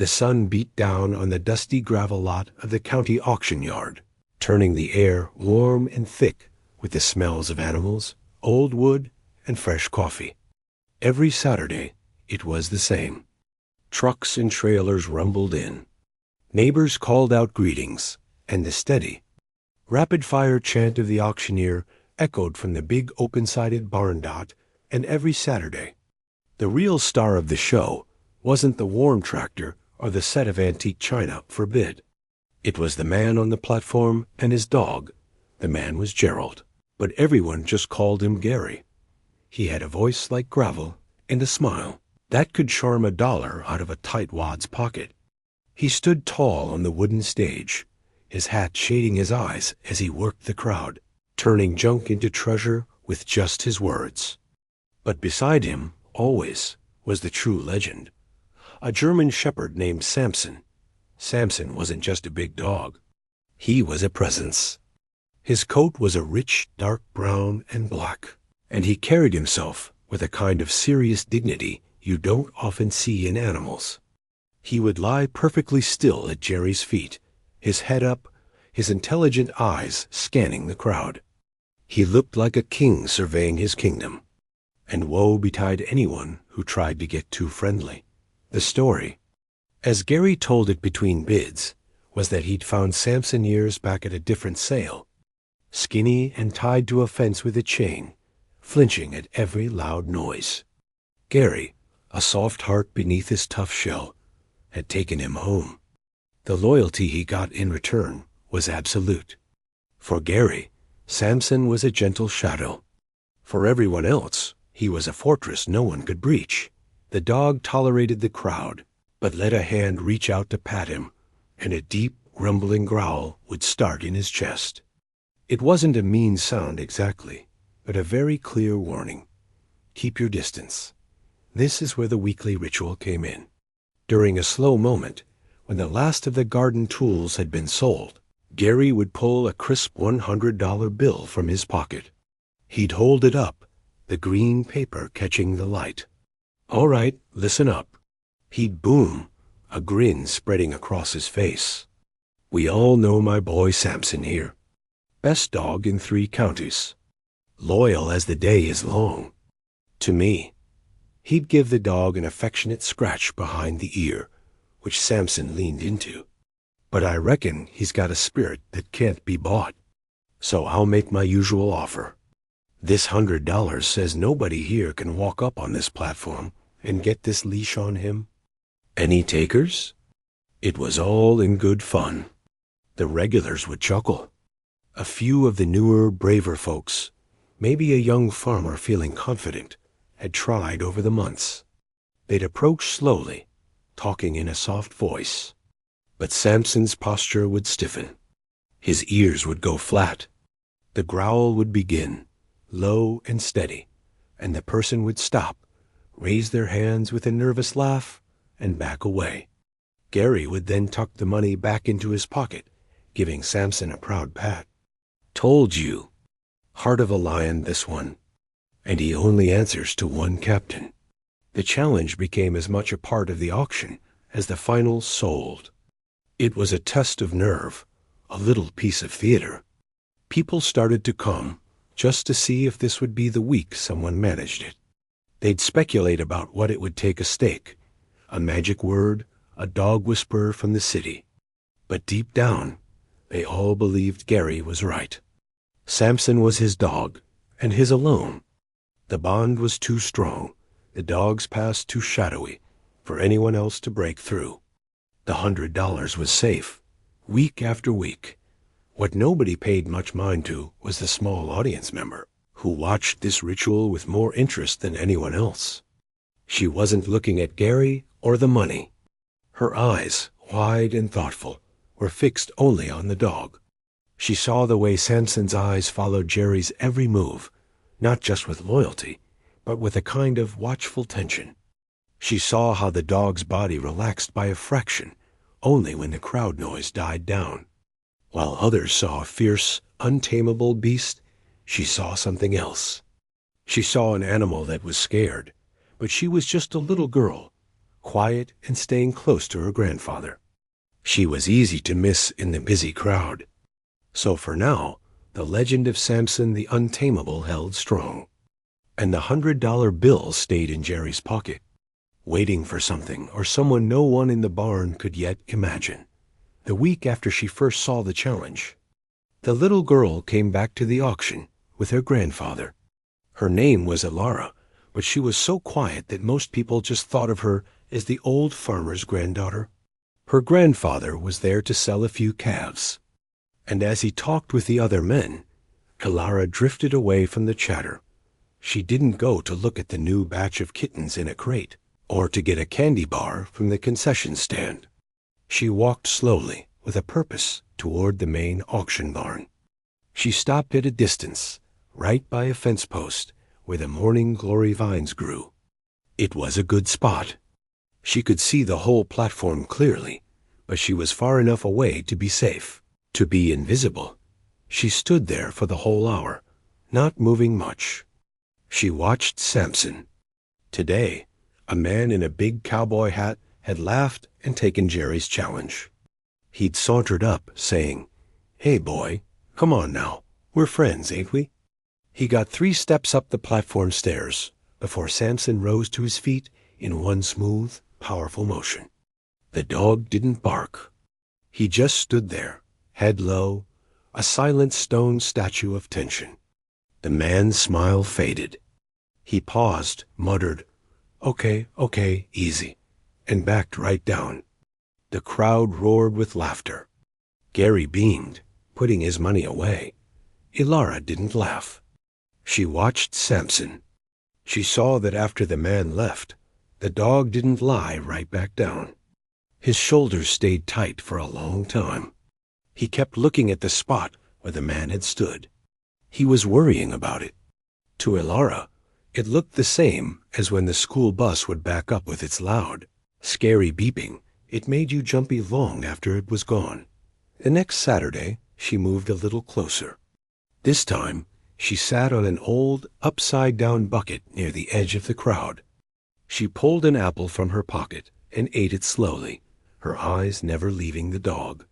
The sun beat down on the dusty gravel lot of the county auction yard, turning the air warm and thick with the smells of animals, old wood, and fresh coffee. Every Saturday, it was the same. Trucks and trailers rumbled in. Neighbors called out greetings, and the steady, rapid-fire chant of the auctioneer echoed from the big open-sided barn dot, and every Saturday. The real star of the show wasn't the warm tractor or the set of antique china for bid. It was the man on the platform and his dog. The man was Gerald, but everyone just called him Gary. He had a voice like gravel and a smile that could charm $1 out of a tightwad's pocket. He stood tall on the wooden stage, his hat shading his eyes as he worked the crowd, turning junk into treasure with just his words. But beside him, always, was the true legend. A German shepherd named Samson. Samson wasn't just a big dog. He was a presence. His coat was a rich, dark brown and black, and he carried himself with a kind of serious dignity you don't often see in animals. He would lie perfectly still at Jerry's feet, his head up, his intelligent eyes scanning the crowd. He looked like a king surveying his kingdom, and woe betide anyone who tried to get too friendly. The story, as Gary told it between bids, was that he'd found Samson years back at a different sale, skinny and tied to a fence with a chain, flinching at every loud noise. Gary, a soft heart beneath his tough shell, had taken him home. The loyalty he got in return was absolute. For Gary, Samson was a gentle shadow. For everyone else, he was a fortress no one could breach. The dog tolerated the crowd, but let a hand reach out to pat him, and a deep, grumbling growl would start in his chest. It wasn't a mean sound exactly, but a very clear warning. Keep your distance. This is where the weekly ritual came in. During a slow moment, when the last of the garden tools had been sold, Gary would pull a crisp $100 bill from his pocket. He'd hold it up, the green paper catching the light. "All right, listen up." He'd boom, a grin spreading across his face. "We all know my boy Samson here. Best dog in 3 counties. Loyal as the day is long. To me." He'd give the dog an affectionate scratch behind the ear, which Samson leaned into. "But I reckon he's got a spirit that can't be bought. So I'll make my usual offer. This $100 says nobody here can walk up on this platform and get this leash on him. Any takers?" It was all in good fun. The regulars would chuckle. A few of the newer, braver folks, maybe a young farmer feeling confident, had tried over the months. They'd approach slowly, talking in a soft voice. But Samson's posture would stiffen. His ears would go flat. The growl would begin, low and steady, and the person would stop, raise their hands with a nervous laugh, and back away. Gary would then tuck the money back into his pocket, giving Samson a proud pat. "Told you. Heart of a lion, this one. And he only answers to one captain." The challenge became as much a part of the auction as the final sold. It was a test of nerve, a little piece of theater. People started to come just to see if this would be the week someone managed it. They'd speculate about what it would take: a stake, a magic word, a dog whisperer from the city. But deep down, they all believed Gary was right. Samson was his dog, and his alone. The bond was too strong, the dog's past too shadowy, for anyone else to break through. The $100 was safe, week after week. What nobody paid much mind to was the small audience member, who watched this ritual with more interest than anyone else. She wasn't looking at Gary or the money. Her eyes, wide and thoughtful, were fixed only on the dog. She saw the way Samson's eyes followed Jerry's every move, not just with loyalty, but with a kind of watchful tension. She saw how the dog's body relaxed by a fraction, only when the crowd noise died down. While others saw a fierce, untamable beast, she saw something else. She saw an animal that was scared, but she was just a little girl, quiet and staying close to her grandfather. She was easy to miss in the busy crowd. So for now, the legend of Samson the Untamable held strong. And the $100 bill stayed in Jerry's pocket, waiting for something or someone no one in the barn could yet imagine. The week after she first saw the challenge, the little girl came back to the auction with her grandfather. Her name was Elara, but she was so quiet that most people just thought of her as the old farmer's granddaughter. Her grandfather was there to sell a few calves, and as he talked with the other men, Elara drifted away from the chatter. She didn't go to look at the new batch of kittens in a crate, or to get a candy bar from the concession stand. She walked slowly, with a purpose, toward the main auction barn. She stopped at a distance, right by a fence post where the morning glory vines grew. It was a good spot. She could see the whole platform clearly, but she was far enough away to be safe, to be invisible. She stood there for the whole hour, not moving much. She watched Samson. Today, a man in a big cowboy hat had laughed and taken Jerry's challenge. He'd sauntered up, saying, "Hey, boy, come on now. We're friends, ain't we?" He got 3 steps up the platform stairs before Samson rose to his feet in one smooth, powerful motion. The dog didn't bark. He just stood there, head low, a silent stone statue of tension. The man's smile faded. He paused, muttered, Okay, easy," and backed right down. The crowd roared with laughter. Gary beamed, putting his money away. Elara didn't laugh. She watched Samson. She saw that after the man left, the dog didn't lie right back down. His shoulders stayed tight for a long time. He kept looking at the spot where the man had stood. He was worrying about it. To Elara, it looked the same as when the school bus would back up with its loud, scary beeping. It made you jumpy long after it was gone. The next Saturday, she moved a little closer. This time, she sat on an old, upside-down bucket near the edge of the crowd. She pulled an apple from her pocket and ate it slowly, her eyes never leaving the dog.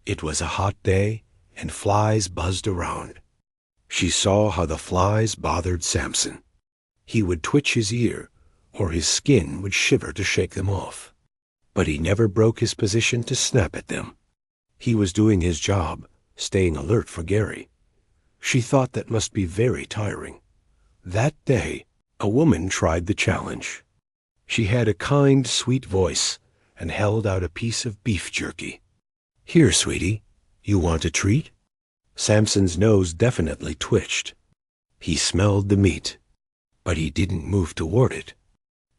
It was a hot day, and flies buzzed around. She saw how the flies bothered Samson. He would twitch his ear, or his skin would shiver to shake them off. But he never broke his position to snap at them. He was doing his job, staying alert for Gary. She thought that must be very tiring. That day, a woman tried the challenge. She had a kind, sweet voice and held out a piece of beef jerky. "Here, sweetie, you want a treat?" Samson's nose definitely twitched. He smelled the meat, but he didn't move toward it.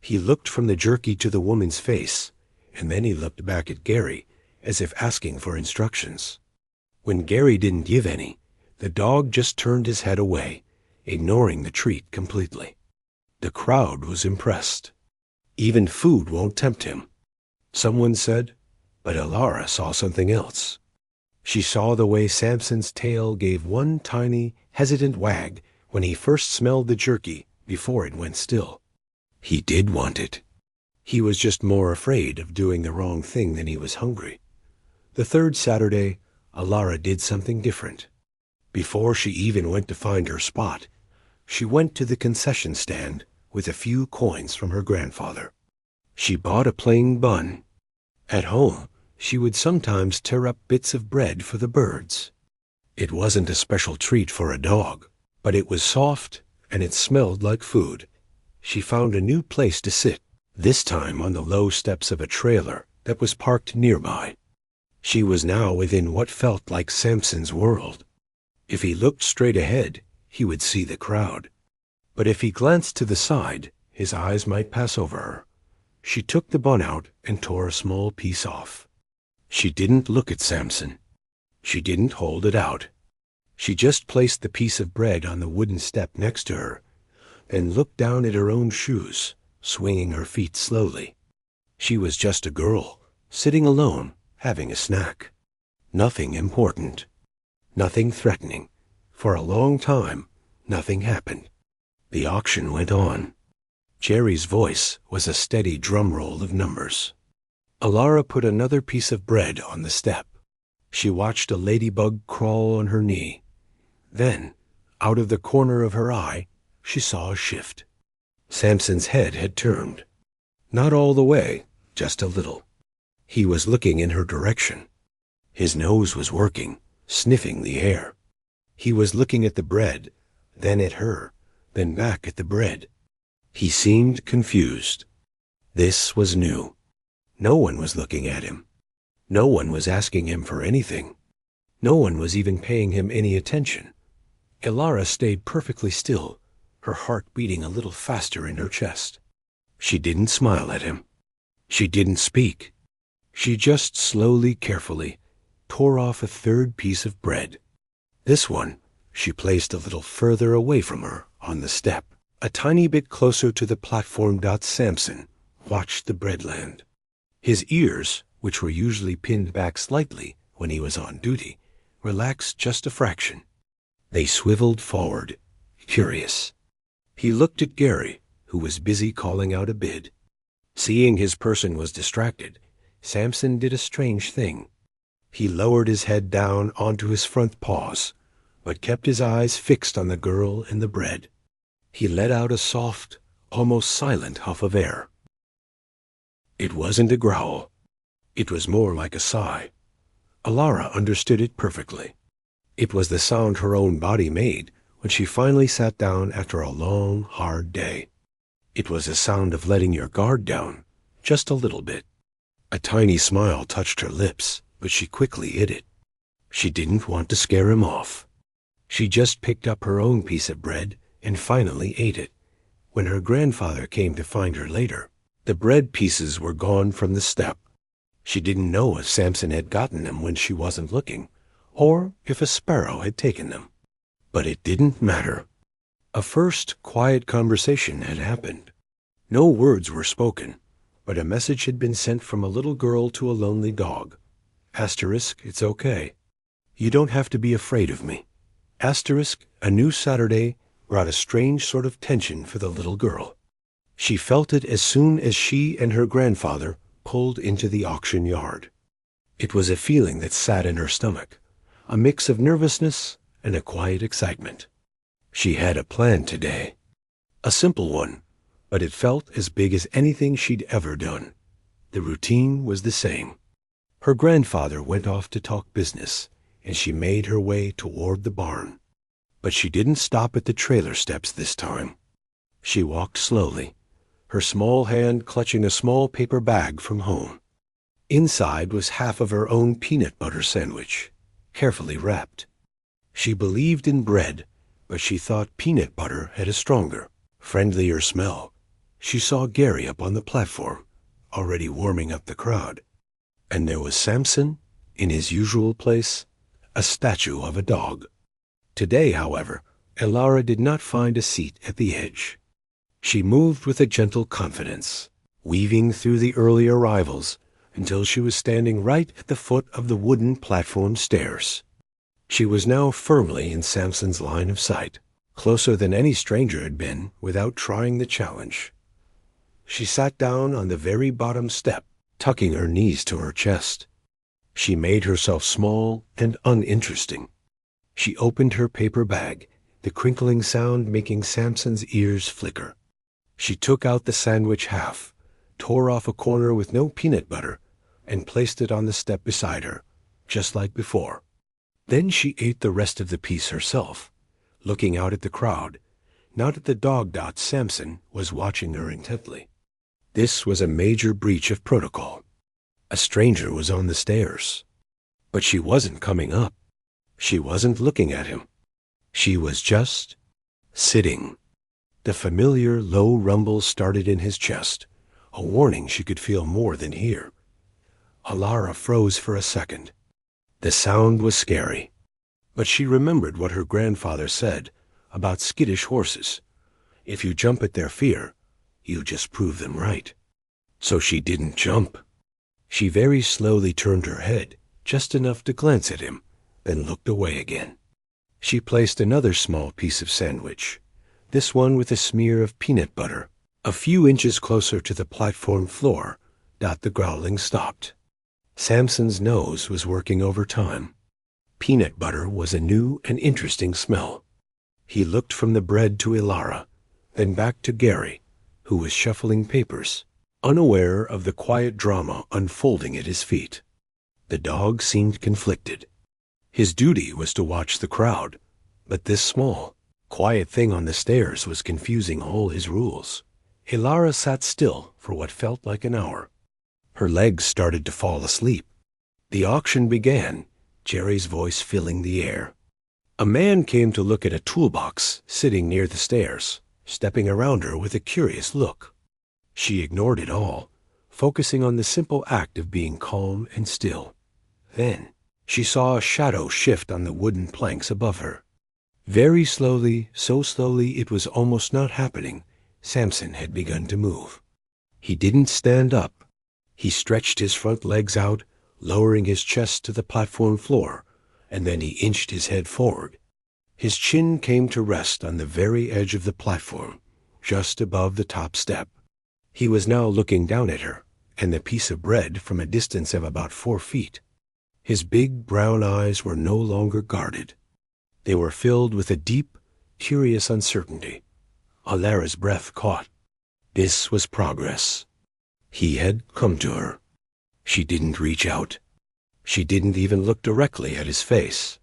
He looked from the jerky to the woman's face, and then he looked back at Gary, as if asking for instructions. When Gary didn't give any, the dog just turned his head away, ignoring the treat completely. The crowd was impressed. Even food won't tempt him, someone said, but Elara saw something else. She saw the way Samson's tail gave one tiny, hesitant wag when he first smelled the jerky before it went still. He did want it. He was just more afraid of doing the wrong thing than he was hungry. The third Saturday, Elara did something different. Before she even went to find her spot, she went to the concession stand with a few coins from her grandfather. She bought a plain bun. At home, she would sometimes tear up bits of bread for the birds. It wasn't a special treat for a dog, but it was soft and it smelled like food. She found a new place to sit, this time on the low steps of a trailer that was parked nearby. She was now within what felt like Samson's world. If he looked straight ahead, he would see the crowd. But if he glanced to the side, his eyes might pass over her. She took the bun out and tore a small piece off. She didn't look at Samson. She didn't hold it out. She just placed the piece of bread on the wooden step next to her, then looked down at her own shoes, swinging her feet slowly. She was just a girl, sitting alone, having a snack. Nothing important. Nothing threatening. For a long time, nothing happened. The auction went on. Jerry's voice was a steady drum roll of numbers. Alara put another piece of bread on the step. She watched a ladybug crawl on her knee. Then, out of the corner of her eye, she saw a shift. Samson's head had turned. Not all the way, just a little. He was looking in her direction. His nose was working, sniffing the air. He was looking at the bread, then at her, then back at the bread. He seemed confused. This was new. No one was looking at him. No one was asking him for anything. No one was even paying him any attention. Alara stayed perfectly still, her heart beating a little faster in her chest. She didn't smile at him. She didn't speak. She just slowly, carefully, tore off a third piece of bread. This one she placed a little further away from her on the step, a tiny bit closer to the platform. Samson watched the bread land. His ears, which were usually pinned back slightly when he was on duty, relaxed just a fraction. They swiveled forward, curious. He looked at Gary, who was busy calling out a bid. Seeing his person was distracted, Samson did a strange thing. He lowered his head down onto his front paws, but kept his eyes fixed on the girl and the bread. He let out a soft, almost silent huff of air. It wasn't a growl. It was more like a sigh. Alara understood it perfectly. It was the sound her own body made when she finally sat down after a long, hard day. It was a sound of letting your guard down, just a little bit. A tiny smile touched her lips, but she quickly hid it. She didn't want to scare him off. She just picked up her own piece of bread and finally ate it. When her grandfather came to find her later, the bread pieces were gone from the step. She didn't know if Samson had gotten them when she wasn't looking, or if a sparrow had taken them. But it didn't matter. A first quiet conversation had happened. No words were spoken, but a message had been sent from a little girl to a lonely dog. Asterisk, it's okay. You don't have to be afraid of me. Asterisk, a new Saturday brought a strange sort of tension for the little girl. She felt it as soon as she and her grandfather pulled into the auction yard. It was a feeling that sat in her stomach, a mix of nervousness and a quiet excitement. She had a plan today. A simple one, but it felt as big as anything she'd ever done. The routine was the same. Her grandfather went off to talk business, and she made her way toward the barn. But she didn't stop at the trailer steps this time. She walked slowly, her small hand clutching a small paper bag from home. Inside was half of her own peanut butter sandwich, carefully wrapped. She believed in bread, but she thought peanut butter had a stronger, friendlier smell. She saw Gary up on the platform, already warming up the crowd. And there was Samson, in his usual place, a statue of a dog. Today, however, Alara did not find a seat at the edge. She moved with a gentle confidence, weaving through the early arrivals until she was standing right at the foot of the wooden platform stairs. She was now firmly in Samson's line of sight, closer than any stranger had been without trying the challenge. She sat down on the very bottom step, tucking her knees to her chest. She made herself small and uninteresting. She opened her paper bag, the crinkling sound making Samson's ears flicker. She took out the sandwich half, tore off a corner with no peanut butter, and placed it on the step beside her, just like before. Then she ate the rest of the piece herself, looking out at the crowd, not at the dog. Samson was watching her intently. This was a major breach of protocol. A stranger was on the stairs. But she wasn't coming up. She wasn't looking at him. She was just sitting. The familiar low rumble started in his chest, a warning she could feel more than hear. Alara froze for a second. The sound was scary, but she remembered what her grandfather said about skittish horses. If you jump at their fear, you just prove them right. So she didn't jump. She very slowly turned her head, just enough to glance at him, then looked away again. She placed another small piece of sandwich, this one with a smear of peanut butter, A few inches closer to the platform floor, the growling stopped. Samson's nose was working overtime. Peanut butter was a new and interesting smell. He looked from the bread to Ilara, then back to Gary, who was shuffling papers, unaware of the quiet drama unfolding at his feet. The dog seemed conflicted. His duty was to watch the crowd, but this small, quiet thing on the stairs was confusing all his rules. Ilara sat still for what felt like an hour. Her legs started to fall asleep. The auction began, Jerry's voice filling the air. A man came to look at a toolbox sitting near the stairs, stepping around her with a curious look. She ignored it all, focusing on the simple act of being calm and still. Then she saw a shadow shift on the wooden planks above her. Very slowly, so slowly it was almost not happening, Samson had begun to move. He didn't stand up. He stretched his front legs out, lowering his chest to the platform floor, and then he inched his head forward. His chin came to rest on the very edge of the platform, just above the top step. He was now looking down at her, and the piece of bread from a distance of about 4 feet. His big brown eyes were no longer guarded. They were filled with a deep, curious uncertainty. Ilara's breath caught. This was progress. He had come to her. She didn't reach out. She didn't even look directly at his face.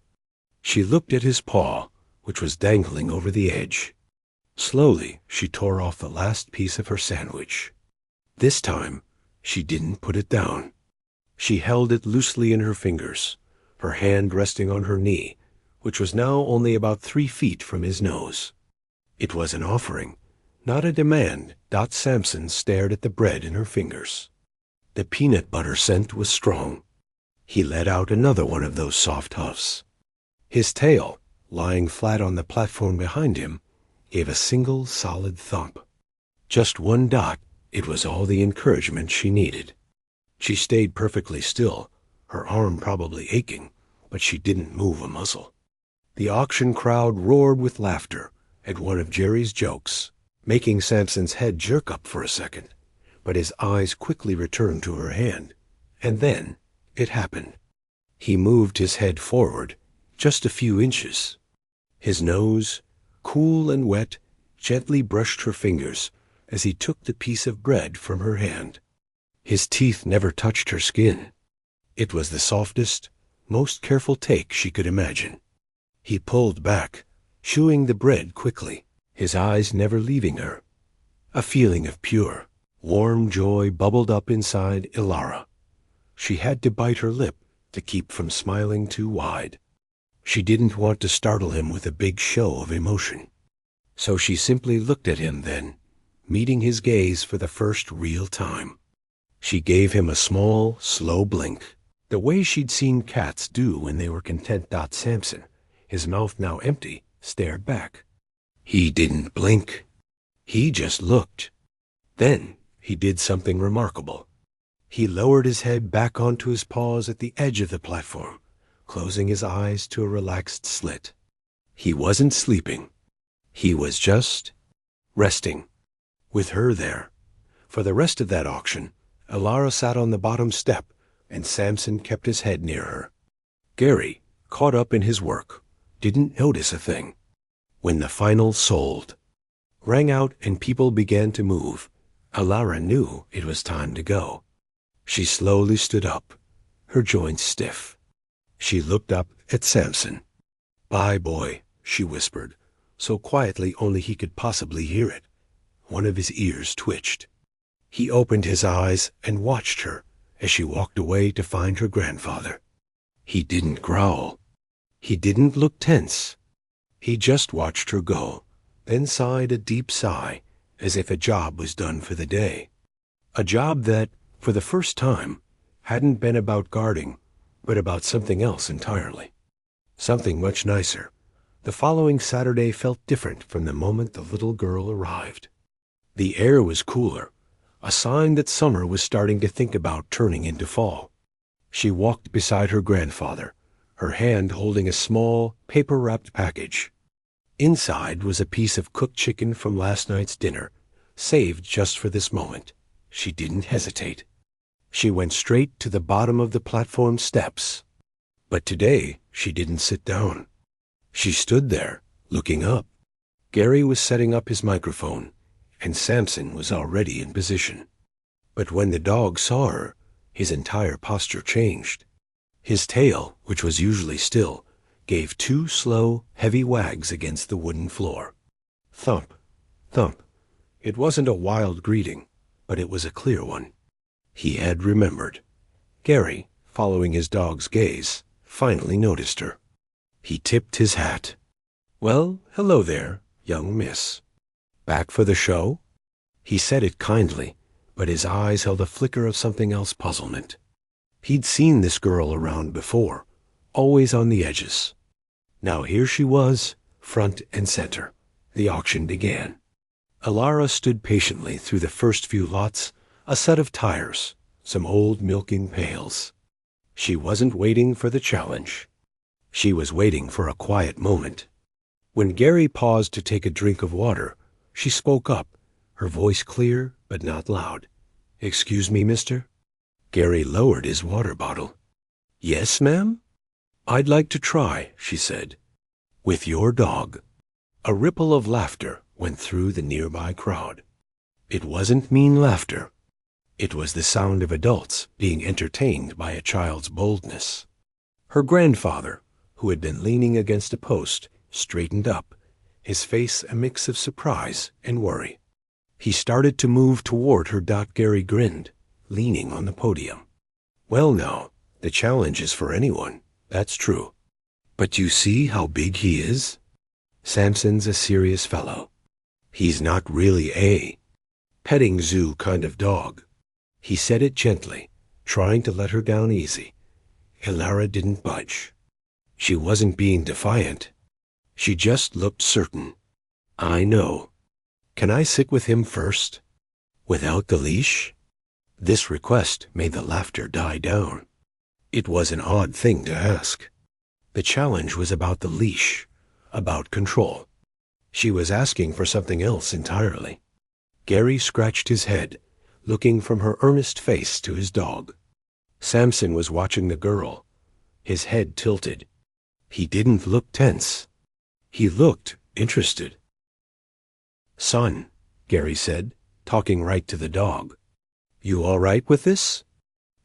She looked at his paw, which was dangling over the edge. Slowly, she tore off the last piece of her sandwich. This time, she didn't put it down. She held it loosely in her fingers, her hand resting on her knee, which was now only about 3 feet from his nose. It was an offering, not a demand. Samson stared at the bread in her fingers. The peanut butter scent was strong. He let out another one of those soft huffs. His tail, lying flat on the platform behind him, gave a single solid thump. Just one dot, it was all the encouragement she needed. She stayed perfectly still, her arm probably aching, but she didn't move a muscle. The auction crowd roared with laughter at one of Jerry's jokes, making Samson's head jerk up for a second, but his eyes quickly returned to her hand. And then it happened. He moved his head forward, just a few inches. His nose, cool and wet, gently brushed her fingers as he took the piece of bread from her hand. His teeth never touched her skin. It was the softest, most careful take she could imagine. He pulled back, chewing the bread quickly, his eyes never leaving her. A feeling of pure, warm joy bubbled up inside Ilara. She had to bite her lip to keep from smiling too wide. She didn't want to startle him with a big show of emotion. So she simply looked at him then, meeting his gaze for the first real time. She gave him a small, slow blink, the way she'd seen cats do when they were content. Samson, his mouth now empty, stared back. He didn't blink. He just looked. Then he did something remarkable. He lowered his head back onto his paws at the edge of the platform, closing his eyes to a relaxed slit. He wasn't sleeping. He was just resting, with her there. For the rest of that auction, Ilara sat on the bottom step, and Samson kept his head near her. Gary, caught up in his work, didn't notice a thing. When the final sold rang out and people began to move, Ilara knew it was time to go. She slowly stood up, her joints stiff. She looked up at Samson. "Bye, boy," she whispered, so quietly only he could possibly hear it. One of his ears twitched. He opened his eyes and watched her as she walked away to find her grandfather. He didn't growl. He didn't look tense. He just watched her go, then sighed a deep sigh, as if a job was done for the day. A job that, for the first time, hadn't been about guarding, but about something else entirely. Something much nicer. The following Saturday felt different from the moment the little girl arrived. The air was cooler, a sign that summer was starting to think about turning into fall. She walked beside her grandfather, her hand holding a small, paper-wrapped package. Inside was a piece of cooked chicken from last night's dinner, saved just for this moment. She didn't hesitate. She went straight to the bottom of the platform steps. But today, she didn't sit down. She stood there, looking up. Gary was setting up his microphone, and Samson was already in position. But when the dog saw her, his entire posture changed. His tail, which was usually still, gave 2 slow, heavy wags against the wooden floor. Thump, thump. It wasn't a wild greeting, but it was a clear one. He had remembered. Gary, following his dog's gaze, finally noticed her. He tipped his hat. "Well, hello there, young miss. Back for the show?" He said it kindly, but his eyes held a flicker of something else puzzlement. He'd seen this girl around before, always on the edges. Now here she was, front and center. The auction began. Alara stood patiently through the first few lots, a set of tires, some old milking pails. She wasn't waiting for the challenge. She was waiting for a quiet moment. When Gary paused to take a drink of water, she spoke up, her voice clear but not loud. "Excuse me, mister?" Gary lowered his water bottle. "Yes, ma'am?" "I'd like to try," she said. "With your dog." A ripple of laughter went through the nearby crowd. It wasn't mean laughter. It was the sound of adults being entertained by a child's boldness. Her grandfather, who had been leaning against a post, straightened up, his face a mix of surprise and worry. He started to move toward her. Gary grinned, leaning on the podium. "Well now, the challenge is for anyone, that's true. But you see how big he is? Samson's a serious fellow. He's not really a petting zoo kind of dog." He said it gently, trying to let her down easy. Alara didn't budge. She wasn't being defiant. She just looked certain. "I know. Can I sit with him first? Without the leash?" This request made the laughter die down. It was an odd thing to ask. The challenge was about the leash, about control. She was asking for something else entirely. Gary scratched his head, looking from her earnest face to his dog. Samson was watching the girl, his head tilted. He didn't look tense. He looked interested. "Son," Gary said, talking right to the dog, "you all right with this?"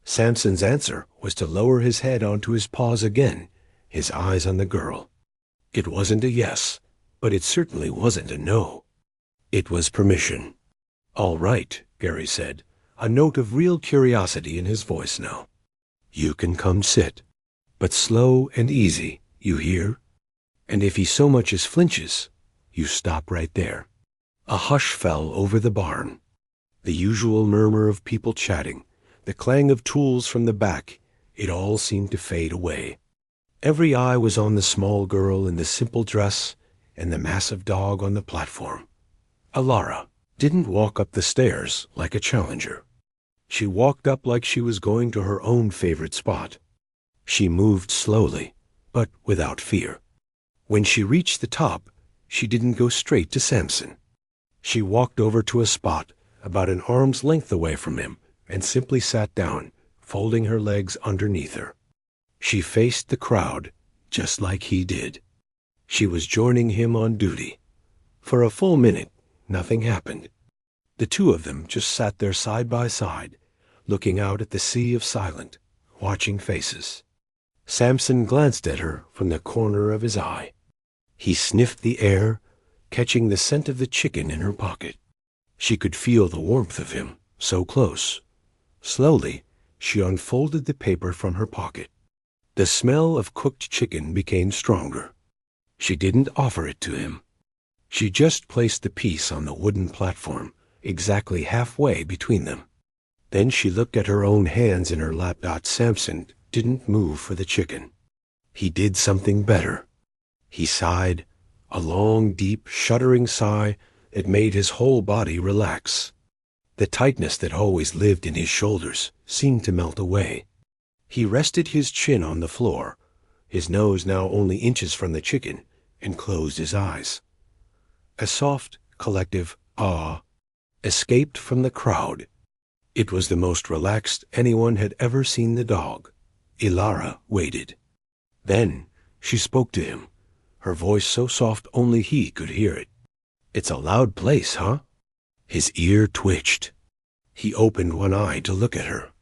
Samson's answer was to lower his head onto his paws again, his eyes on the girl. It wasn't a yes, but it certainly wasn't a no. It was permission. "All right," Gary said, a note of real curiosity in his voice now. "You can come sit. But slow and easy, you hear? And if he so much as flinches, you stop right there." A hush fell over the barn. The usual murmur of people chatting, the clang of tools from the back, it all seemed to fade away. Every eye was on the small girl in the simple dress and the massive dog on the platform. Alara didn't walk up the stairs like a challenger. She walked up like she was going to her own favorite spot. She moved slowly, but without fear. When she reached the top, she didn't go straight to Samson. She walked over to a spot about an arm's length away from him and simply sat down, folding her legs underneath her. She faced the crowd, just like he did. She was joining him on duty. For a full minute, nothing happened. The two of them just sat there side by side, looking out at the sea of silent, watching faces. Samson glanced at her from the corner of his eye. He sniffed the air, catching the scent of the chicken in her pocket. She could feel the warmth of him, so close. Slowly, she unfolded the paper from her pocket. The smell of cooked chicken became stronger. She didn't offer it to him. She just placed the piece on the wooden platform, exactly halfway between them. Then she looked at her own hands in her lap. Samson didn't move for the chicken. He did something better. He sighed, a long, deep, shuddering sigh that made his whole body relax. The tightness that always lived in his shoulders seemed to melt away. He rested his chin on the floor, his nose now only inches from the chicken, and closed his eyes. A soft, collective ah, escaped from the crowd. It was the most relaxed anyone had ever seen the dog. Ilara waited. Then she spoke to him, her voice so soft only he could hear it. "It's a loud place, huh?" His ear twitched. He opened one eye to look at her.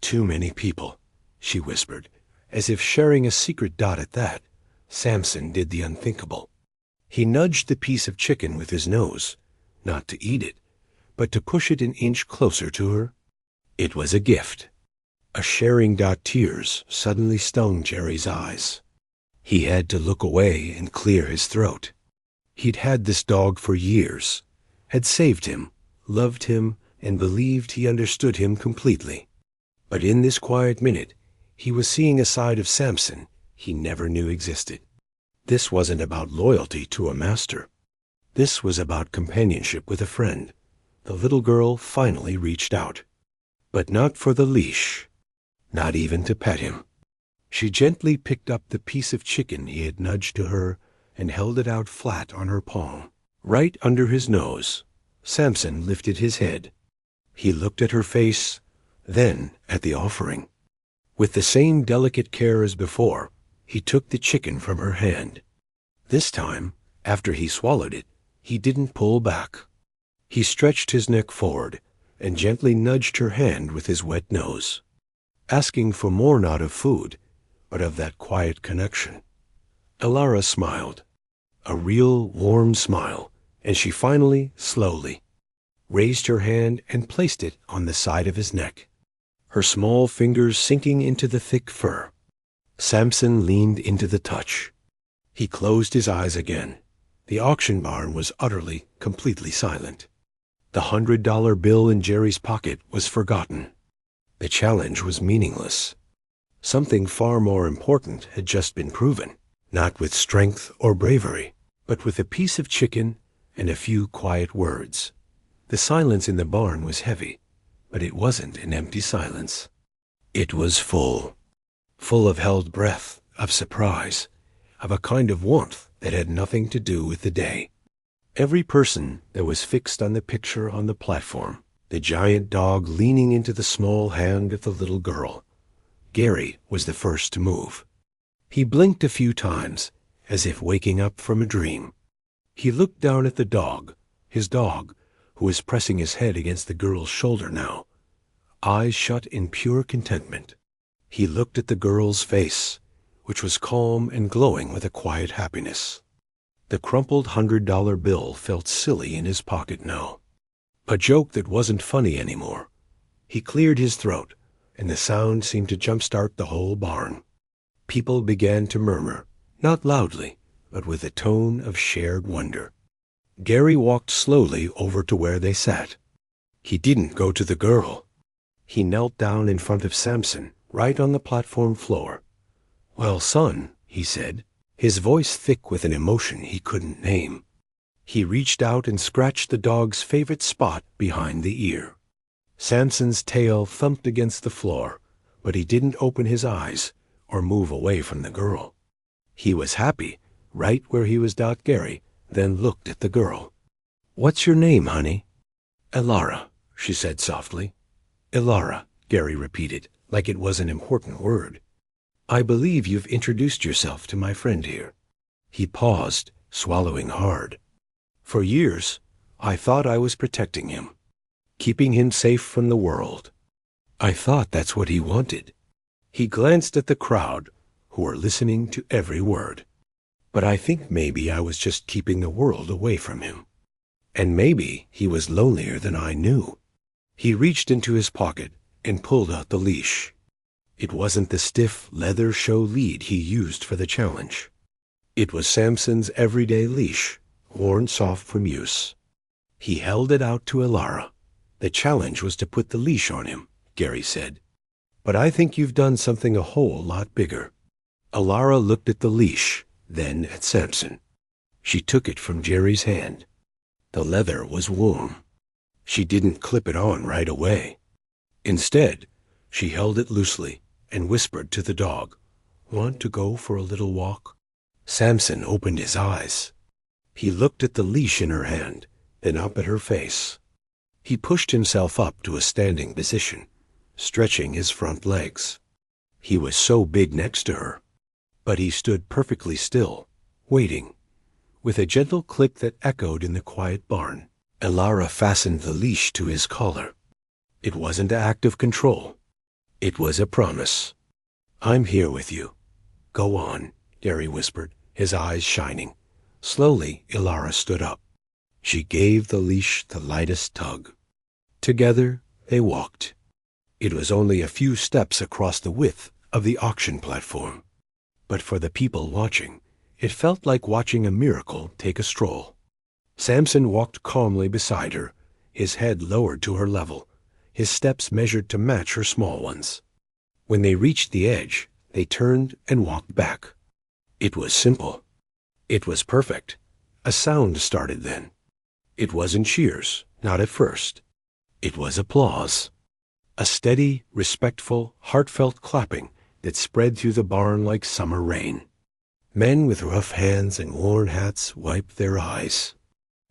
"Too many people," she whispered, as if sharing a secret. At that, Samson did the unthinkable. He nudged the piece of chicken with his nose, not to eat it, but to push it an inch closer to her. It was a gift. A sharing. Tears suddenly stung Jerry's eyes. He had to look away and clear his throat. He'd had this dog for years, had saved him, loved him, and believed he understood him completely. But in this quiet minute, he was seeing a side of Samson he never knew existed. This wasn't about loyalty to a master. This was about companionship with a friend. The little girl finally reached out. But not for the leash, not even to pet him. She gently picked up the piece of chicken he had nudged to her and held it out flat on her palm. Right under his nose, Samson lifted his head. He looked at her face, then at the offering. With the same delicate care as before, he took the chicken from her hand. This time, after he swallowed it, he didn't pull back. He stretched his neck forward and gently nudged her hand with his wet nose, asking for more, not of food, but of that quiet connection. Ilara smiled, a real warm smile, and she finally, slowly, raised her hand and placed it on the side of his neck, her small fingers sinking into the thick fur. Samson leaned into the touch. He closed his eyes again. The auction barn was utterly, completely silent. The $100 bill in Jerry's pocket was forgotten. The challenge was meaningless. Something far more important had just been proven, not with strength or bravery, but with a piece of chicken and a few quiet words. The silence in the barn was heavy, but it wasn't an empty silence. It was full of held breath, of surprise, of a kind of warmth that had nothing to do with the day. Every person that was fixed on the picture on the platform, the giant dog leaning into the small hand of the little girl. Gary was the first to move. He blinked a few times, as if waking up from a dream. He looked down at the dog, his dog, who was pressing his head against the girl's shoulder now, eyes shut in pure contentment. He looked at the girl's face, which was calm and glowing with a quiet happiness. The crumpled $100 bill felt silly in his pocket now, a joke that wasn't funny anymore. He cleared his throat, and the sound seemed to jumpstart the whole barn. People began to murmur, not loudly, but with a tone of shared wonder. Gary walked slowly over to where they sat. He didn't go to the girl. He knelt down in front of Samson, right on the platform floor. "Well, son," he said, his voice thick with an emotion he couldn't name. He reached out and scratched the dog's favorite spot behind the ear. Samson's tail thumped against the floor, but he didn't open his eyes or move away from the girl. He was happy, right where he was. Gary then looked at the girl. "What's your name, honey?" "Ilara," she said softly. "Ilara," Gary repeated, like it was an important word. "I believe you've introduced yourself to my friend here." He paused, swallowing hard. "For years, I thought I was protecting him, keeping him safe from the world. I thought that's what he wanted." He glanced at the crowd, who were listening to every word. "But I think maybe I was just keeping the world away from him. And maybe he was lonelier than I knew." He reached into his pocket and pulled out the leash. It wasn't the stiff leather show lead he used for the challenge. It was Samson's everyday leash, worn soft from use. He held it out to Ilara. "The challenge was to put the leash on him," Gary said. "But I think you've done something a whole lot bigger." Ilara looked at the leash, then at Samson. She took it from Jerry's hand. The leather was warm. She didn't clip it on right away. Instead, she held it loosely and whispered to the dog, "Want to go for a little walk?" Samson opened his eyes. He looked at the leash in her hand, then up at her face. He pushed himself up to a standing position, stretching his front legs. He was so big next to her, but he stood perfectly still, waiting. With a gentle click that echoed in the quiet barn, Elara fastened the leash to his collar. It wasn't an act of control. It was a promise. "I'm here with you. Go on," Gary whispered, his eyes shining. Slowly, Elara stood up. She gave the leash the lightest tug. Together, they walked. It was only a few steps across the width of the auction platform. But for the people watching, it felt like watching a miracle take a stroll. Samson walked calmly beside her, his head lowered to her level, his steps measured to match her small ones. When they reached the edge, they turned and walked back. It was simple. It was perfect. A sound started then. It wasn't cheers, not at first. It was applause. A steady, respectful, heartfelt clapping that spread through the barn like summer rain. Men with rough hands and worn hats wiped their eyes.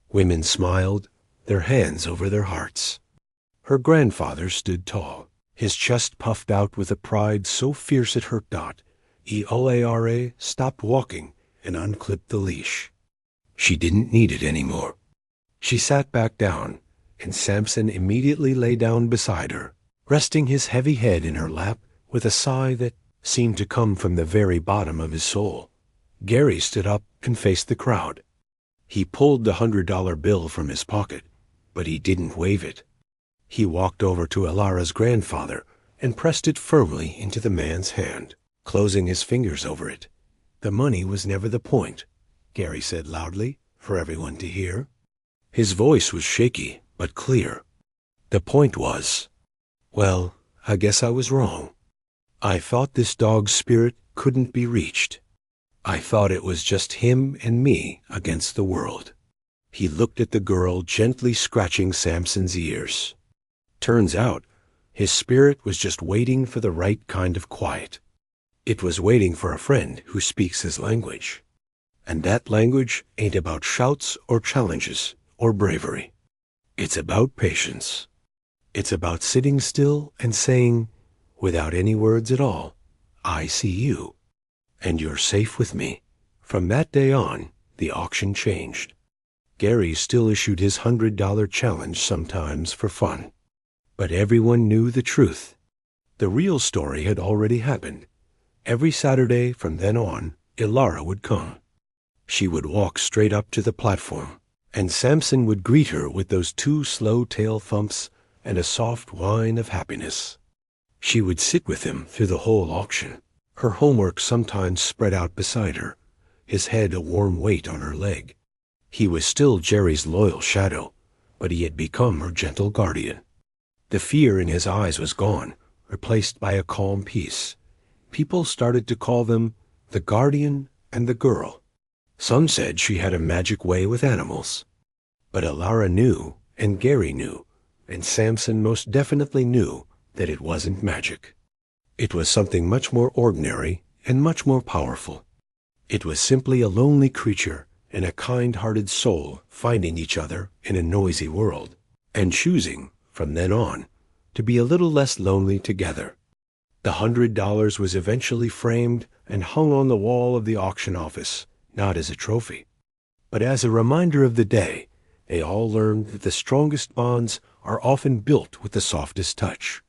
Women smiled, their hands over their hearts. Her grandfather stood tall, his chest puffed out with a pride so fierce it hurt Dot. Elara stopped walking and unclipped the leash. She didn't need it anymore. She sat back down, and Samson immediately lay down beside her, resting his heavy head in her lap with a sigh that seemed to come from the very bottom of his soul. Gary stood up and faced the crowd. He pulled the $100 bill from his pocket, but he didn't wave it. He walked over to Elara's grandfather and pressed it firmly into the man's hand, closing his fingers over it. "The money was never the point," Gary said loudly for everyone to hear. His voice was shaky but clear. "The point was, well, I guess I was wrong. I thought this dog's spirit couldn't be reached. I thought it was just him and me against the world." He looked at the girl gently scratching Samson's ears. Turns out, his spirit was just waiting for the right kind of quiet. It was waiting for a friend who speaks his language. And that language ain't about shouts or challenges or bravery. It's about patience. It's about sitting still and saying, without any words at all, "I see you, and you're safe with me." From that day on, the auction changed. Gary still issued his $100 challenge sometimes for fun. But everyone knew the truth. The real story had already happened. Every Saturday from then on, Elara would come. She would walk straight up to the platform, and Samson would greet her with those 2 slow tail thumps and a soft whine of happiness. She would sit with him through the whole auction, her homework sometimes spread out beside her, his head a warm weight on her leg. He was still Jerry's loyal shadow, but he had become her gentle guardian. The fear in his eyes was gone, replaced by a calm peace. People started to call them the guardian and the girl. Some said she had a magic way with animals. But Elara knew, and Gary knew, and Samson most definitely knew that it wasn't magic. It was something much more ordinary and much more powerful. It was simply a lonely creature and a kind-hearted soul finding each other in a noisy world, and choosing, from then on, to be a little less lonely together. The $100 was eventually framed and hung on the wall of the auction office, not as a trophy, but as a reminder of the day they all learned that the strongest bonds are often built with the softest touch.